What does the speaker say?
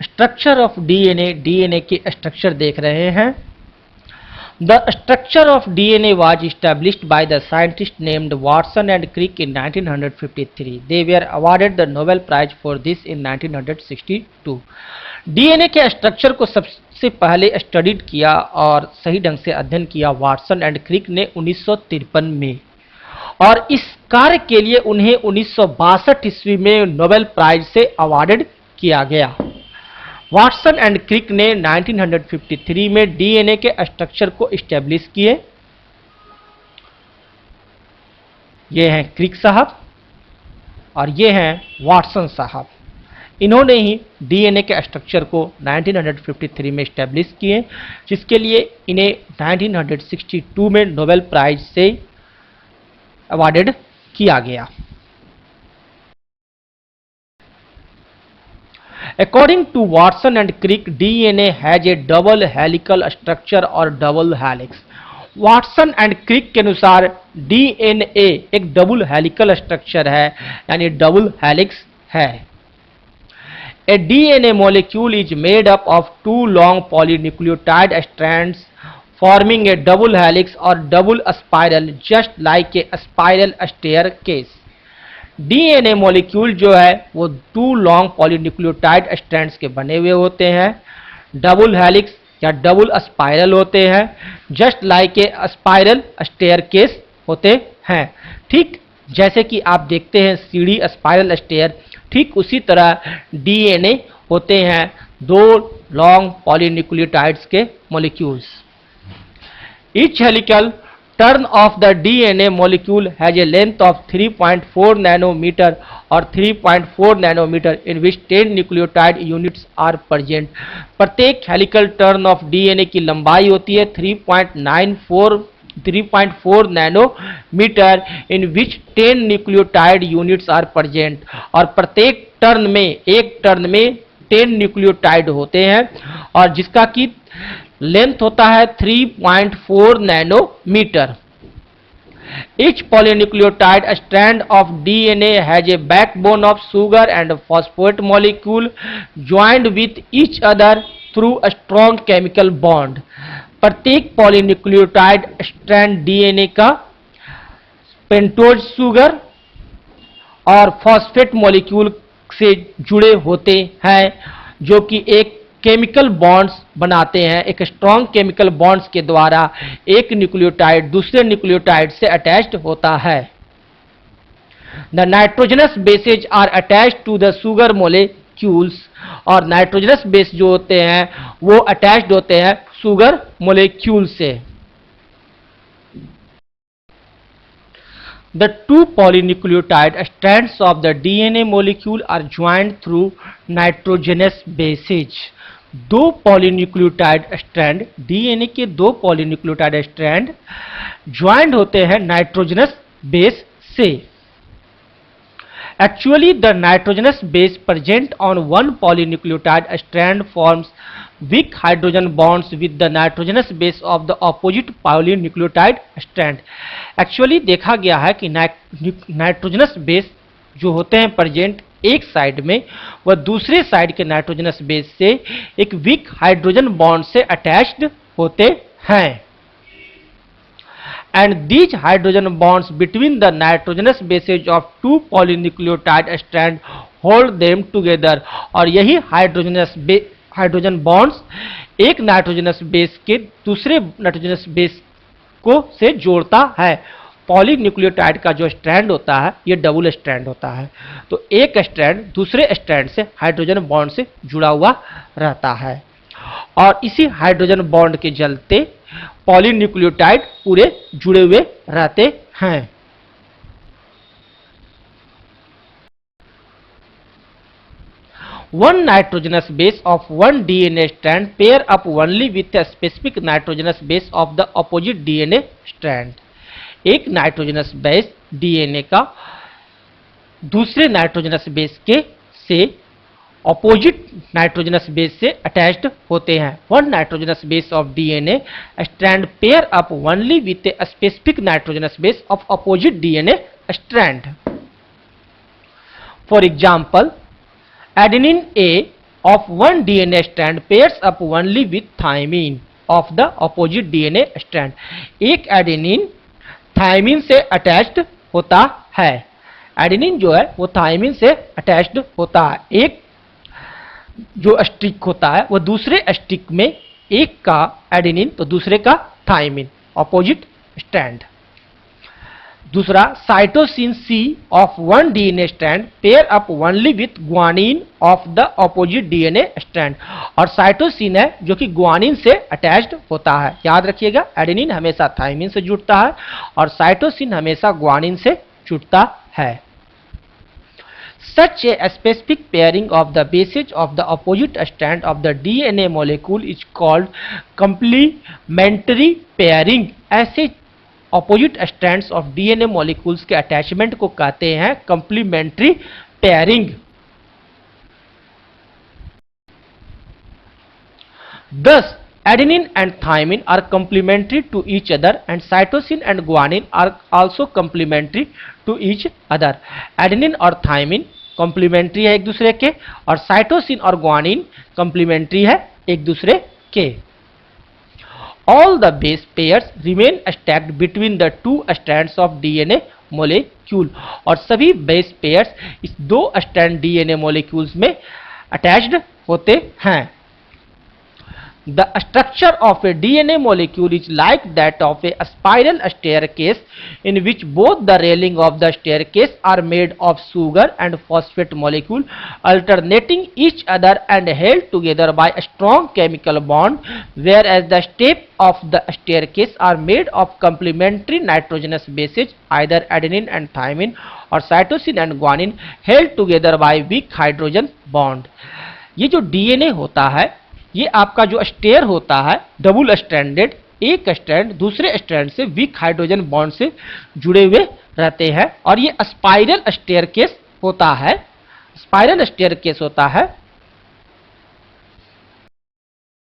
Structure of DNA, DNA की structure देख रहे हैं। The structure of DNA was established by the scientists named Watson and Crick in 1953. They were awarded the Nobel Prize for this in 1962. DNA के structure को सबसे पहले studied किया और सही ढंग से अध्ययन किया वाटसन एंड क्रिक ने 1953 में, और इस कार्य के लिए उन्हें 1962 ईस्वी में नोबेल प्राइज से अवार्डेड किया गया। वाटसन एंड क्रिक ने 1953 में डीएनए के स्ट्रक्चर को इस्टेब्लिश किए। ये हैं क्रिक साहब और ये हैं वाटसन साहब। इन्होंने ही डीएनए के स्ट्रक्चर को 1953 में इस्टेब्लिश किए, जिसके लिए इन्हें 1962 में नोबेल प्राइज से अवार्डेड किया गया। According to Watson and Crick, DNA has a double helical structure और double helix। Watson and Crick के अनुसार डीएनए एक डबल हेलिकल स्ट्रक्चर है, यानी डबल हेलिक्स है। A DNA molecule is made up of two long polynucleotide strands forming a double helix or double spiral, just like a spiral staircase। DNA molecule जो है वो to long polynucleotide strands के बने हुए होते हैं, double helix या double spiral होते हैं, just like a spiral staircase होते हैं। ठीक जैसे कि आप देखते हैं सीढ़ी स्पाइरल स्टेयर, ठीक उसी तरह डीएनए होते हैं दो लॉन्ग पॉलीन्यूक्लियोटाइड्स के molecules. Each helical turn of the DNA molecule has a length of 3.4 nanometer or 3.4 nanometer in which 10 nucleotide units are present। प्रत्येक हेलिकल टर्न ऑफ डीएनए की लंबाई होती है 3.4 nanometre in which 10 nucleotide units are present, और प्रत्येक turn में, एक turn में 10 न्यूक्लियोटाइड होते हैं और जिसका की लेंथ होता है 3.4 nanometre. Each polynucleotide strand of DNA has a backbone of sugar and phosphate molecule joined with each other through a strong chemical bond। प्रत्येक पॉलीन्यूक्लियोटाइड स्ट्रैंड डीएनए का पेंटोज शुगर और फॉस्फेट मॉलिक्यूल से जुड़े होते हैं, जो कि एक केमिकल बॉन्ड्स बनाते हैं। एक स्ट्रॉन्ग केमिकल बॉन्ड्स के द्वारा एक न्यूक्लियोटाइड दूसरे न्यूक्लियोटाइड से अटैच्ड होता है। The nitrogenous bases are attached to the sugar molecules, और नाइट्रोजनस बेस जो होते हैं वो अटैच्ड होते हैं शुगर मोलेक्यूल से। The two polynucleotide strands of the DNA molecule are joined through nitrogenous bases। दो पॉलीन्यूक्लियोटाइड स्ट्रैंड, डीएनए के दो पॉलीन्यूक्लियोटाइड स्ट्रैंड ज्वाइंट होते हैं नाइट्रोजनस बेस से। Actually, the nitrogenous base present on one polynucleotide strand forms weak hydrogen bonds with the nitrogenous base of the opposite polynucleotide strand। Actually देखा गया है कि nitrogenous base जो होते हैं प्रेजेंट एक साइड में, वह दूसरे साइड के नाइट्रोजनस बेस से एक वीक हाइड्रोजन बॉन्ड से अटैच्ड होते हैं। And these hydrogen bonds between the nitrogenous bases of two polynucleotide strand hold them together। और यही हाइड्रोजन बॉन्ड्स एक नाइट्रोजनस बेस के दूसरे नाइट्रोजनस बेस को से जोड़ता है। पॉलीन्यूक्लियोटाइड का जो स्ट्रैंड होता है ये डबल स्ट्रैंड होता है, तो एक स्ट्रैंड दूसरे स्ट्रैंड से हाइड्रोजन बॉन्ड से जुड़ा हुआ रहता है, और इसी हाइड्रोजन बॉन्ड के चलते पॉलीन्यूक्लियोटाइड पूरे जुड़े हुए रहते हैं। One nitrogenous base of one DNA strand pair up only with a specific nitrogenous base of the opposite DNA strand। एक नाइट्रोजनस बेस डीएनए का दूसरे नाइट्रोजनस बेस के से ऑपोजिट नाइट्रोजनस बेस से अटैच्ड होते हैं। One nitrogenous base of DNA strand pair up only with a specific nitrogenous base of opposite DNA strand. For example, adenine A of one DNA strand pairs up only with thymine of the opposite DNA strand. एक adenine thiamine से attached होता है, adenine जो है वो thiamine से attached होता है। एक जो स्टिक होता है वो दूसरे स्टिक में, एक का एडेनिन तो दूसरे का थायमिन, ऑपोजिट स्ट्रैंड। दूसरा, cytosine C of one DNA strand pair up only with guanine of the opposite DNA strand. और साइटोसिन है जो कि ग्वानिन से अटैच्ड होता है। याद रखिएगा, एडेनिन हमेशा थायमिन से जुड़ता है और साइटोसिन हमेशा ग्वानिन से जुड़ता है। Such a specific pairing of the bases of the opposite strand of the DNA molecule is called complementary pairing. ऐसे opposite strands of DNA molecules के attachment को कहते हैं complementary pairing. Thus, adenine and thymine are complementary to each other and cytosine and guanine are also complementary to each other. Adenine और thymine complementary है एक दूसरे के और साइटोसिन और ग्वानिन कॉम्प्लीमेंट्री है एक दूसरे के। All the base pairs remain stacked between the two strands of DNA molecule. और सभी बेस पेयर्स इस दो स्ट्रैंड डीएनए मोलेक्यूल्स में अटैच्ड होते हैं। The structure of a DNA molecule is like that of a spiral staircase in which both the railing of the staircase are made of sugar and phosphate molecule alternating each other and held together by a strong chemical bond, whereas the steps of the staircase are made of complementary nitrogenous bases either adenine and thymine or cytosine and guanine held together by weak hydrogen bond। ये जो DNA होता है ये आपका जो stair होता है double stranded, एक स्ट्रैंड दूसरे स्ट्रैंड से वीक हाइड्रोजन बॉन्ड से जुड़े हुए रहते हैं और ये स्पाइरल स्टेयरकेस होता है। स्पाइरल स्टेयरकेस होता है